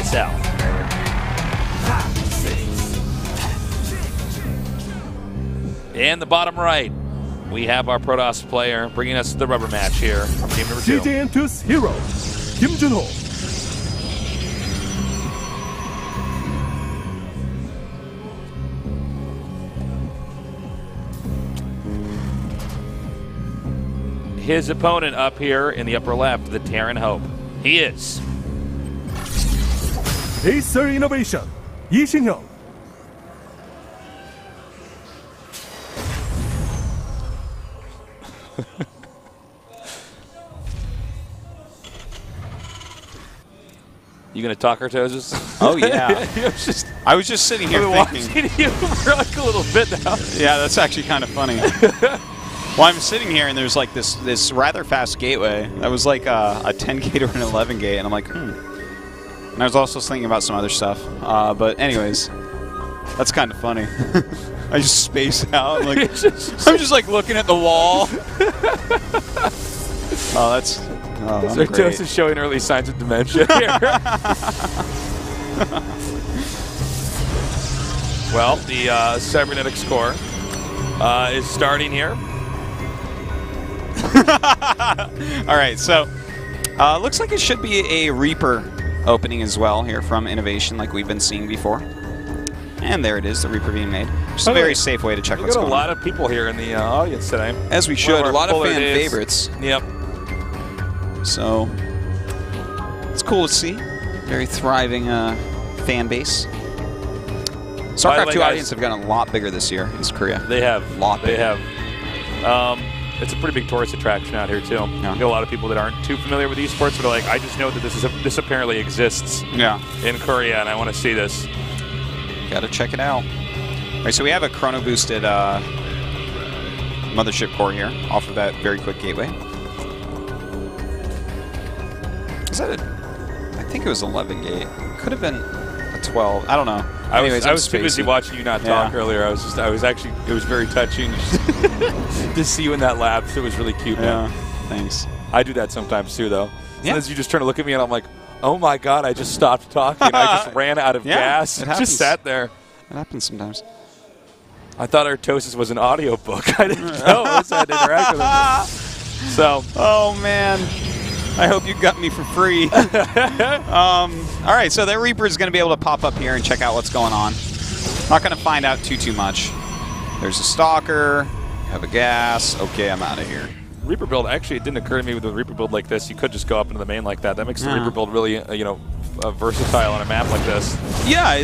GSL. In the bottom right, we have our Protoss player bringing us the rubber match here from team number 2. CJ hero, Kim Jun-ho. His opponent up here in the upper left, the Terran Hope. He is Acer Innovation, Lee Shin-hyung. You gonna talk our toes? Oh yeah. I was just sitting here thinking. Watching you for like a little bit now. Yeah, that's actually kind of funny. Well, I'm sitting here and there's like this rather fast gateway that was like a 10 gate or an 11 gate, and I'm like, And I was also thinking about some other stuff. But anyways, that's kind of funny. I just space out. Like, I'm just like looking at the wall. Oh, that's. Oh, I'm great. Toast is showing early signs of dementia here. Well, the cybernetics score is starting here. All right, so looks like it should be a Reaper opening as well here from Innovation, like we've been seeing before. And there it is, the Reaper being made. Just a very safe way to check what's going on. We got a lot of people here in the audience today. As we should. A lot of fan favorites. Yep. So it's cool to see. Very thriving fan base. StarCraft II audience have gotten a lot bigger this year in Korea. They have. A lot bigger. They have. It's a pretty big tourist attraction out here too. Yeah. You get a lot of people that aren't too familiar with esports, but are like, I just know that this apparently exists. In Korea, and I want to see this. Got to check it out. All right, so we have a chrono boosted mothership core here off of that very quick gateway. Is that I think it was 11 gate. Could have been a 12. I don't know. Anyways, I was too busy watching you not talk earlier. It was very touching to see you in that lapse. It was really cute, man. Thanks. I do that sometimes too, though. Sometimes you just turn to look at me and I'm like, oh my God, I just stopped talking. I just ran out of gas. It just sat there. It happens sometimes. I thought Artosis was an audio book. I didn't know. I had to interact with him. So. Oh, man. I hope you got me for free. All right, so that Reaper is going to be able to pop up here and check out what's going on. Not going to find out too much. There's a Stalker. Have a gas. Okay, I'm out of here. Reaper build, actually, it didn't occur to me with a Reaper build like this. You could just go up into the main like that. That makes the Reaper build really, versatile on a map like this. Yeah,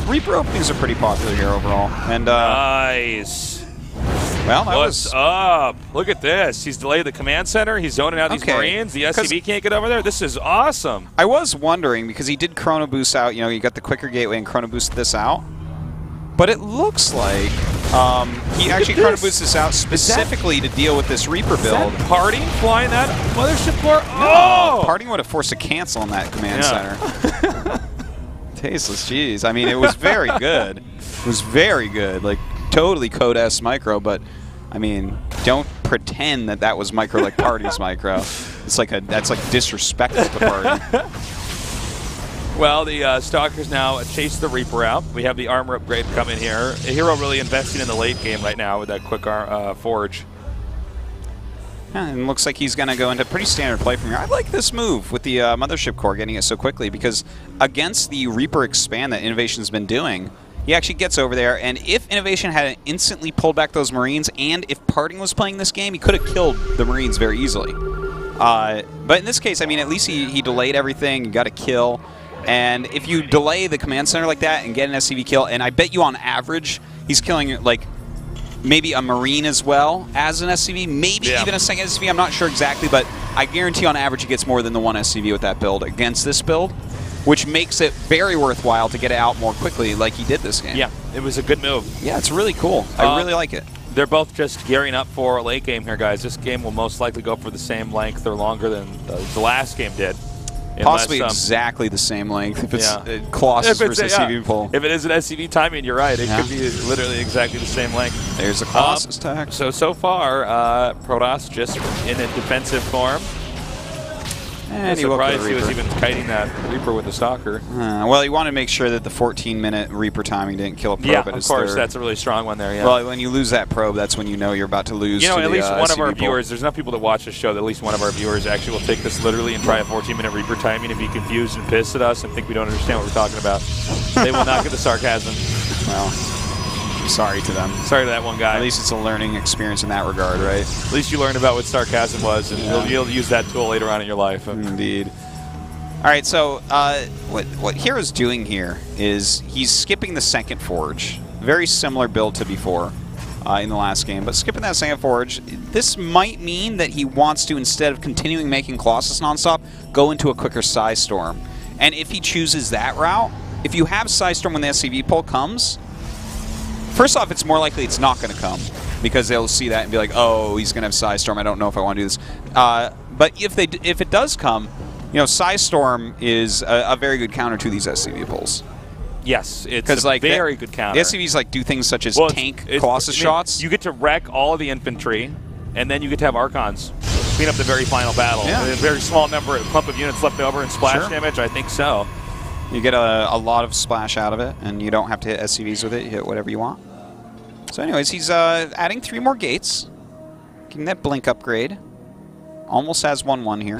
Reaper openings are pretty popular here overall. And nice. Well, What's up? Look at this. He's delayed the command center. He's zoning out these Marines. The SCV can't get over there. This is awesome. I was wondering, because he did chrono boost out. You know, you got the quicker gateway and chrono boost this out. But it looks like he actually chrono boosts this out specifically to deal with this Reaper build. Is that Parting flying that mothership core? Oh! Parting would have forced a cancel on that command center. Tasteless, jeez. I mean, it was very good. It was very good. Like, totally Code S micro, but I mean, don't pretend that that was micro like Party's micro. It's like that's like disrespectful to Party. Well, the Stalkers now chase the Reaper out. We have the armor upgrade coming here. A hero really investing in the late game right now with that quick forge. Yeah, and looks like he's going to go into pretty standard play from here. I like this move with the mothership core getting it so quickly, because against the Reaper expand that Innovation's been doing, he actually gets over there, and if Innovation had instantly pulled back those Marines, and if Parting was playing this game, he could have killed the Marines very easily. But in this case, I mean, at least he delayed everything, he got a kill. And if you delay the command center like that and get an SCV kill, and I bet you on average he's killing like maybe a Marine as well as an SCV, maybe even a second SCV, I'm not sure exactly, but I guarantee on average he gets more than the one SCV with that build against this build, which makes it very worthwhile to get it out more quickly like he did this game. Yeah, it was a good move. Yeah, it's really cool. I really like it. They're both just gearing up for a late game here, guys. This game will most likely go for the same length or longer than the last game did. Possibly exactly the same length if it's Colossus versus SCV pull. If it is an SCV timing, you're right. It could be literally exactly the same length. There's a Colossus tag. So far, Protoss just in a defensive form. And I'm surprised he was even kiting that Reaper with the Stalker. Well, he wanted to make sure that the 14-minute Reaper timing didn't kill a probe at his of course. third. That's a really strong one there, yeah. Well, when you lose that probe, that's when you know you're about to lose. You know, to at least one of our SCV viewers, there's enough people that watch this show that at least one of our viewers actually will take this literally and try a 14-minute Reaper timing and be confused and pissed at us and think we don't understand what we're talking about. They will not get the sarcasm. Well, sorry to them. Sorry to that one guy. At least it's a learning experience in that regard, right? At least you learned about what sarcasm was, and you'll be able to use that tool later on in your life. Indeed. All right, so what Hero's doing here is he's skipping the second forge. Very similar build to before in the last game, but skipping that second forge. This might mean that he wants to, instead of continuing making Colossus nonstop, go into a quicker Size Storm. And if he chooses that route, if you have Size Storm when the SCV pull comes, first off, it's more likely it's not going to come because they'll see that and be like, oh, he's going to have Size Storm. I don't know if I want to do this. But if it does come, you know, Size Storm is a very good counter to these SCV pulls. Yes, it's a very good counter. The SCVs like do things such as tank Colossus shots. You get to wreck all of the infantry, and then you get to have Archons clean up the very final battle. Yeah. A very small clump of units left over and splash damage. I think so. You get a lot of splash out of it, and you don't have to hit SCVs with it. You hit whatever you want. So anyways, he's adding 3 more gates. Getting that blink upgrade. Almost has 1-1 here.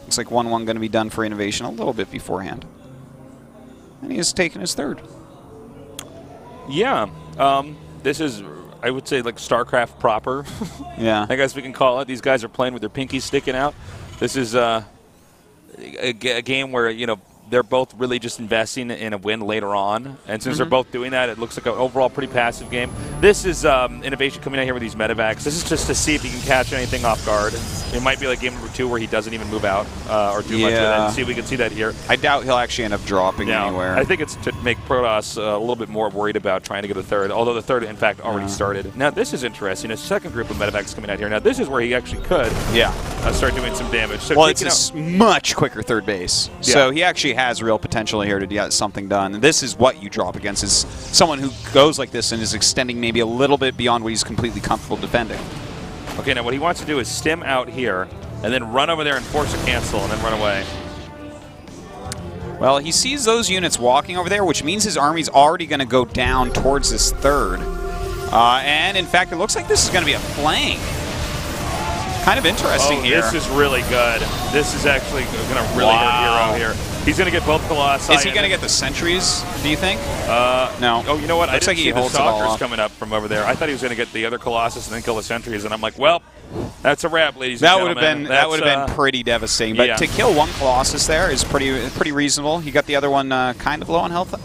Looks like 1-1 going to be done for innovation a little bit beforehand. And he has taken his third. Yeah. This is, I would say, like StarCraft proper. Yeah. I guess we can call it. These guys are playing with their pinkies sticking out. This is a game where, you know, they're both really just investing in a win later on. And since they're both doing that, it looks like an overall pretty passive game. This is innovation coming out here with these medevacs. This is just to see if he can catch anything off guard. It might be like game number 2 where he doesn't even move out or do much with it. See, we can see that here. I doubt he'll actually end up dropping anywhere. I think it's to make Protoss a little bit more worried about trying to get a third, although the third, in fact, already started. Now, this is interesting. A second group of medevacs coming out here. Now, this is where he actually could start doing some damage. So well, it's a much quicker third base. Yeah. So he actually has real potential here to get something done. And this is what you drop against, is someone who goes like this and is extending maybe a little bit beyond what he's completely comfortable defending. Okay, now what he wants to do is stim out here and then run over there and force a cancel and then run away. Well, he sees those units walking over there, which means his army's already going to go down towards this third. And in fact, it looks like this is going to be a flank. Kind of interesting here. This is really good. This is actually going to really hurt Hero here. He's going to get both Colossi. Is he going to get the sentries, do you think? No. Oh, you know what? Looks I like didn't he see the holds it all Stalkers off. coming up from over there. I thought he was going to get the other Colossus and then kill the sentries, and I'm like, well, that's a wrap, ladies and gentlemen. That would have been pretty devastating. But to kill one Colossus there is pretty reasonable. He got the other one kind of low on health.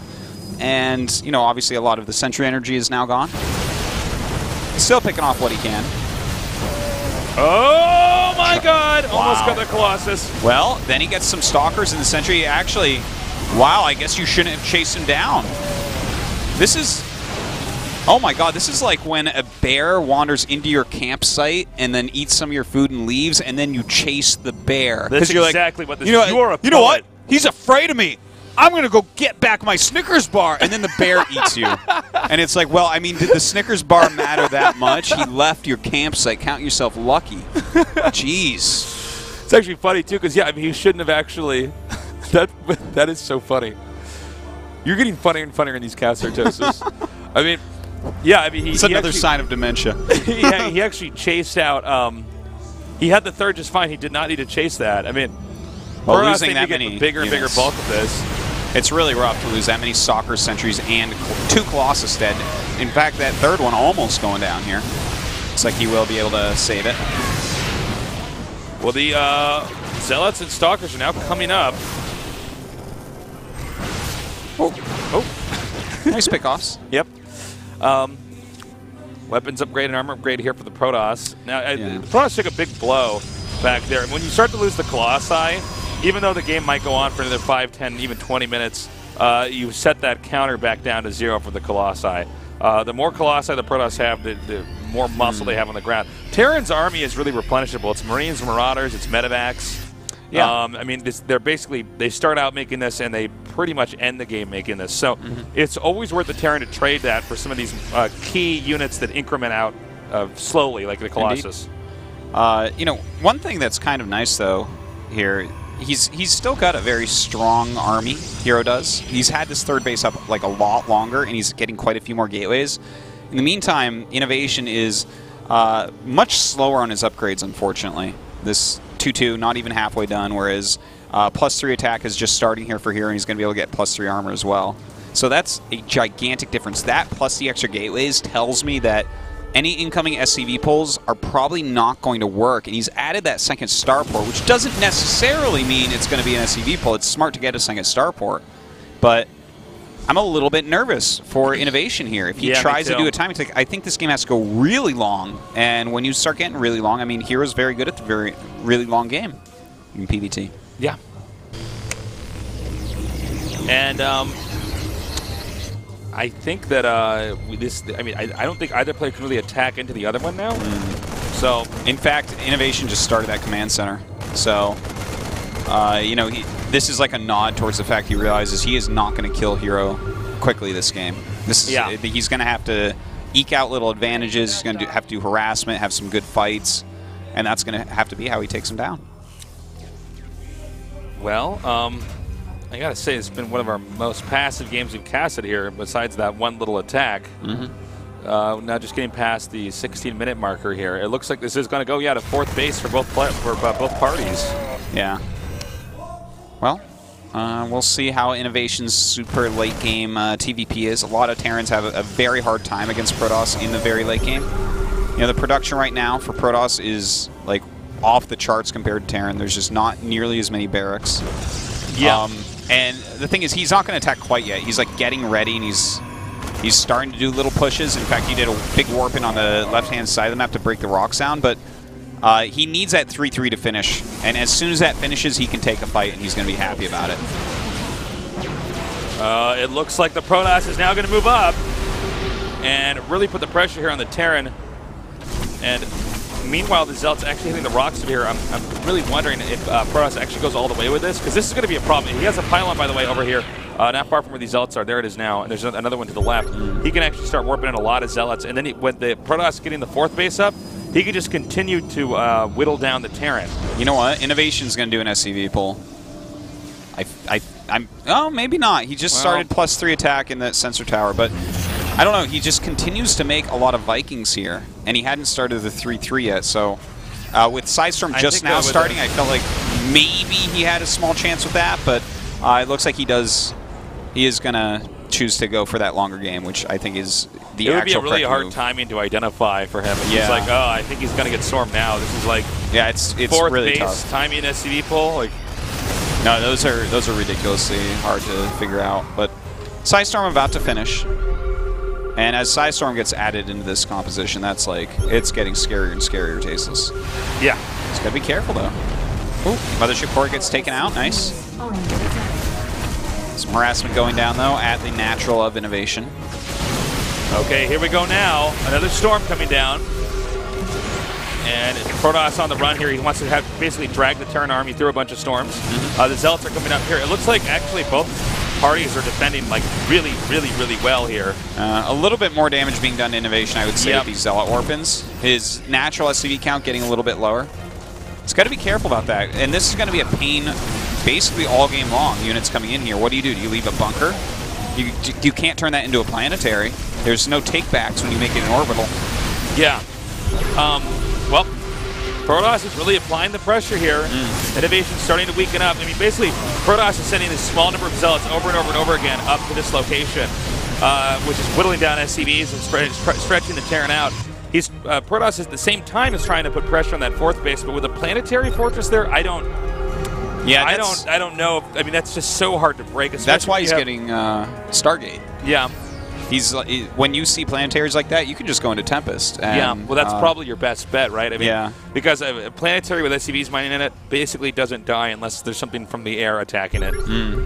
And, you know, obviously a lot of the sentry energy is now gone. He's still picking off what he can. Oh, my God. Almost got the Colossus. Well, then he gets some Stalkers in the sentry. Actually, wow, I guess you shouldn't have chased him down. This is... Oh my God, this is like when a bear wanders into your campsite and then eats some of your food and leaves, and then you chase the bear. That's you're exactly like, what this is. You know what? He's afraid of me. I'm going to go get back my Snickers bar. And then the bear eats you. And it's like, well, I mean, did the Snickers bar matter that much? He left your campsite. Count yourself lucky. Jeez. It's actually funny, too, because, yeah, I mean, he shouldn't have actually... that is so funny. You're getting funnier and funnier in these cast Sartosis. I mean... Yeah, I mean, it's another sign of dementia. he actually chased out. He had the third just fine. He did not need to chase that. I mean, well, losing that many bigger and bigger bulk of this. It's really rough to lose that many soccer sentries and 2 Colossus dead. In fact, that third one almost going down here. Looks like he will be able to save it. Well, the Zealots and Stalkers are now coming up. Oh, nice pickoffs. Yep. Weapons upgrade and armor upgrade here for the Protoss. Now, the Protoss took a big blow back there. And when you start to lose the Colossi, even though the game might go on for another 5, 10, even 20 minutes, you set that counter back down to 0 for the Colossi. The more Colossi the Protoss have, the more muscle they have on the ground. Terran's army is really replenishable. It's Marines, Marauders, it's Medevacs. Yeah. I mean, they start out making this and they pretty much end the game making this. So it's always worth the Terran to trade that for some of these key units that increment out slowly, like the Colossus. You know, one thing that's kind of nice though here, he's still got a very strong army. Hero does. He's had this third base up like a lot longer, and he's getting quite a few more gateways. In the meantime, Innovation is much slower on his upgrades, unfortunately. This 2-2 not even halfway done, whereas +3 attack is just starting here for Hero, and he's going to be able to get +3 armor as well. So that's a gigantic difference. That plus the extra gateways tells me that any incoming SCV pulls are probably not going to work, and he's added that second starport, which doesn't necessarily mean it's going to be an SCV pull. It's smart to get a second starport, but I'm a little bit nervous for Innovation here. If he tries to do a time attack, I think this game has to go really long, and when you start getting really long, I mean, Hero's very good at the really long game in PvT. Yeah. And I think that I mean, I don't think either player can really attack into the other one now. So, in fact, Innovation just started that command center. So, you know, this is like a nod towards the fact he realizes he is not going to kill Hero quickly this game. This is, he's going to have to eke out little advantages. He's going to have to do harassment, have some good fights, and that's going to have to be how he takes him down. Well, I gotta say, it's been one of our most passive games we've casted here, besides that one little attack. Now just getting past the 16-minute marker here. It looks like this is going to go, to fourth base for both parties. Yeah. Well, we'll see how Innovation's super late game TVP is. A lot of Terrans have a very hard time against Protoss in the very late game. You know, the production right now for Protoss is like off the charts compared to Terran. There's just not nearly as many barracks. Yeah. And the thing is, he's not going to attack quite yet. He's like getting ready, and he's starting to do little pushes. In fact, he did a big warp in on the left-hand side of the map to break the rock sound, but he needs that 3-3 to finish. And as soon as that finishes, he can take a fight, and he's going to be happy about it. It looks like the Protoss is now going to move up and really put the pressure here on the Terran. And meanwhile, the Zealot's actually hitting the rocks here. I'm really wondering if Protoss actually goes all the way with this, because this is going to be a problem. He has a pylon, by the way, over here, not far from where these Zealots are. There it is now, and there's another one to the left. He can actually start warping in a lot of Zealots, and then when the Protoss getting the fourth base up, he can just continue to whittle down the Terran. You know what? Innovation's going to do an SCV pull. Oh, maybe not. He just started +3 attack in that sensor tower, but I don't know. He just continues to make a lot of Vikings here, and he hadn't started the 3-3 yet. So with Sidestorm just now starting, I felt like maybe he had a small chance with that, but it looks like he is going to choose to go for that longer game, which I think is the actual correct move. It would be a really hard timing to identify for him. He's like, oh, I think he's going to get stormed now. This is like it's fourth really base tough. timing SCV pull. Like, no, those are ridiculously hard to figure out. But Sidestorm about to finish. And as Sidestorm gets added into this composition, that's like, it's getting scarier and scarier, Tasteless. Yeah. Just gotta be careful, though. Ooh, Mothership Core gets taken out. Nice. Some harassment going down, though, at the natural of Innovation. Okay, here we go now. Another storm coming down. And Protoss on the run here. He wants to basically drag the Terran army through a bunch of storms. The Zealots are coming up here. It looks like actually both parties are defending like really well here. A little bit more damage being done to Innovation, I would say, with these Zealot Orphans. His natural SCV count getting a little bit lower. It's got to be careful about that. And this is going to be a pain basically all game long. Units coming in here. What do? Do you leave a bunker? You can't turn that into a planetary. There's no takebacks when you make it an orbital. Yeah. Well, Protoss is really applying the pressure here. Innovation's starting to weaken up. I mean, basically, Protoss is sending this small number of Zealots over and over and over again up to this location, which is whittling down SCVs and stretching the Terran out. Protoss at the same time is trying to put pressure on that fourth base, but with a planetary fortress there, I don't know. I mean, that's just so hard to break. That's why he's getting Stargate. Yeah. When you see planetaries like that, you can just go into Tempest. And, well, that's probably your best bet, right? I mean, because a planetary with SCVs mining in it basically doesn't die unless there's something from the air attacking it.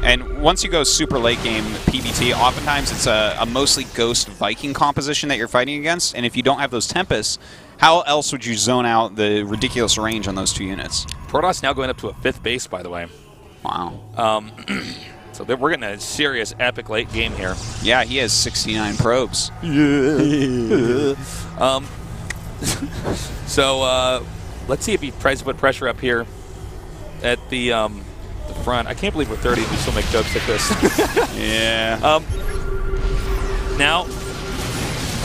And once you go super late game PvT, oftentimes it's a mostly Ghost Viking composition that you're fighting against, and if you don't have those Tempests, how else would you zone out the ridiculous range on those two units? Protoss now going up to a fifth base, by the way. Wow. So we're getting a serious, epic late game here. Yeah, he has 69 probes. So let's see if he tries to put pressure up here at the front. I can't believe we're 30 and we still make jokes like this. Yeah. Now,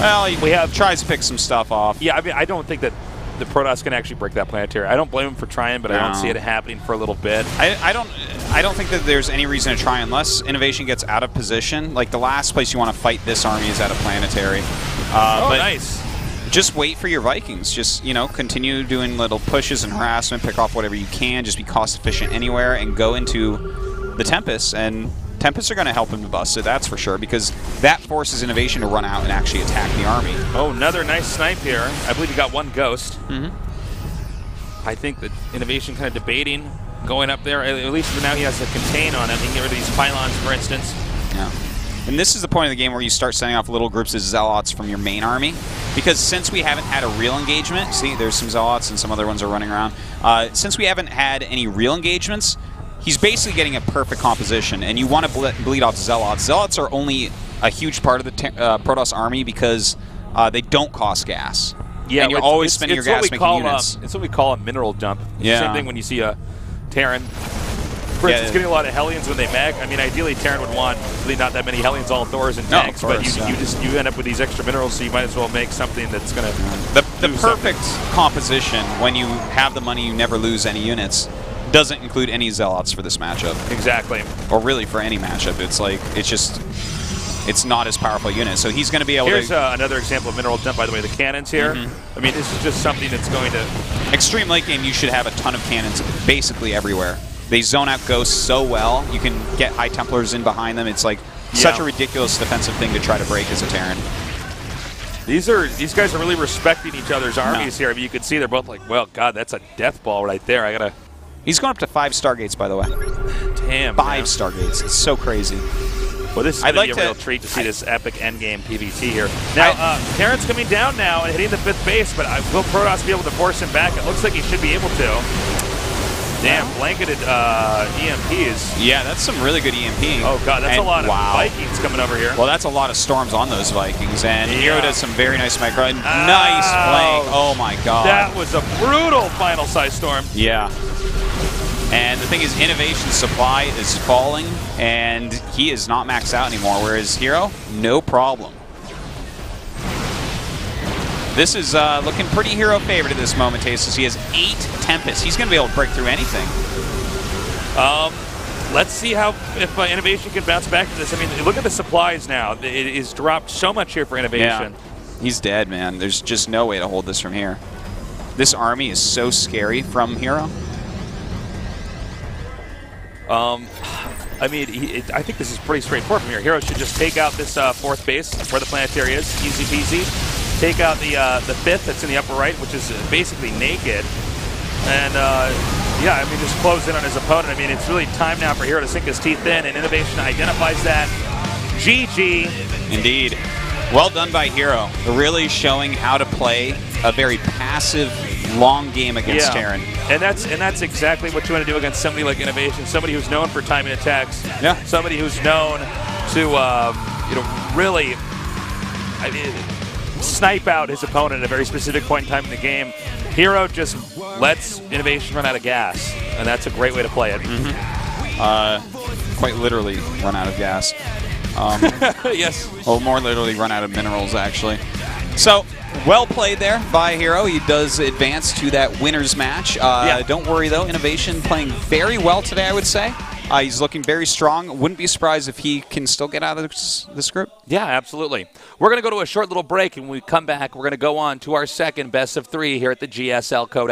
well, we have tries to pick some stuff off. Yeah, I mean, I don't think that the Protoss can actually break that planetary. I don't blame him for trying, but I don't see it happening for a little bit. I don't think that there's any reason to try unless Innovation gets out of position. Like, the last place you want to fight this army is at a planetary. But nice. Just wait for your Vikings. Just, you know, continue doing little pushes and harassment, pick off whatever you can, just be cost efficient anywhere, and go into the Tempests. And Tempests are going to help him to bust it, that's for sure, because that forces Innovation to run out and actually attack the army. Oh, another nice snipe here. I believe he got one ghost. I think that Innovation kind of debating going up there. At least for now he has a contain on him. He can get rid of these pylons, for instance. Yeah. And this is the point of the game where you start sending off little groups of Zealots from your main army. Because since we haven't had a real engagement, see, there's some Zealots and some other ones are running around. Since we haven't had any real engagements, he's basically getting a perfect composition, and you want to bleed off Zealots. Zealots are only a huge part of the Protoss army because they don't cost gas. Yeah, and you're always spending your gas making units. It's what we call a mineral dump. Yeah. Same thing when you see a Terran. For instance, getting a lot of Hellions when they mag. I mean, ideally, Terran would want really not that many Hellions, all Thors and tanks, but you end up with these extra minerals, so you might as well make something that's going to the perfect composition when you have the money, you never lose any units. Doesn't include any Zealots for this matchup. Exactly. Or really for any matchup. It's like, it's not as powerful a unit. So he's going to be able Here's to... another example of mineral dump, by the way, the cannons here. I mean, this is just something that's going to... Extreme late game, you should have a ton of cannons basically everywhere. They zone out ghosts so well. You can get High Templars in behind them. It's like such a ridiculous defensive thing to try to break as a Terran. These guys are really respecting each other's armies here. I mean, you can see they're both like, well, God, that's a death ball right there. I got to... He's going up to 5 Stargates, by the way. Damn, 5 Stargates. It's so crazy. Well, this is going to be a real treat to see this epic endgame PvT here. Now, Terran's coming down now and hitting the 5th base, but will Protoss be able to force him back? It looks like he should be able to. Damn, blanketed EMPs. Yeah, that's some really good EMP. Oh, God, that's a lot of Vikings coming over here. Well, that's a lot of storms on those Vikings, and Hero does some very nice micro. Nice flank. Oh, my God. That was a brutal final size storm. Yeah. And the thing is, Innovation supply is falling, and he is not maxed out anymore, whereas Hero, no problem. This is looking pretty Hero favorite at this moment, Tasteless. He has 8 Tempests. He's going to be able to break through anything. Let's see if Innovation can bounce back to this. I mean, look at the supplies now. It is dropped so much here for Innovation. Yeah. He's dead, man. There's just no way to hold this from here. This army is so scary from Hero. I mean, I think this is pretty straightforward from here. Hero should just take out this 4th base where the planetary is, easy peasy. Take out the 5th that's in the upper right, which is basically naked. And, yeah, I mean, just close in on his opponent. I mean, it's really time now for Hero to sink his teeth in, and Innovation identifies that. GG. Indeed. Well done by Hero. Really showing how to play a very passive, long game against Terran. And that's exactly what you want to do against somebody like Innovation, somebody who's known for timing attacks, somebody who's known to you know, really snipe out his opponent at a very specific point in time in the game. Hero just lets Innovation run out of gas, and that's a great way to play it. Quite literally run out of gas. Yes. Well, more literally run out of minerals, actually. So, well played there by Hero. He does advance to that winner's match. Don't worry, though. Innovation playing very well today, I would say. He's looking very strong. Wouldn't be surprised if he can still get out of this group. Yeah, absolutely. We're going to go to a short little break, and when we come back, we're going to go on to our second best of 3 here at the GSL Code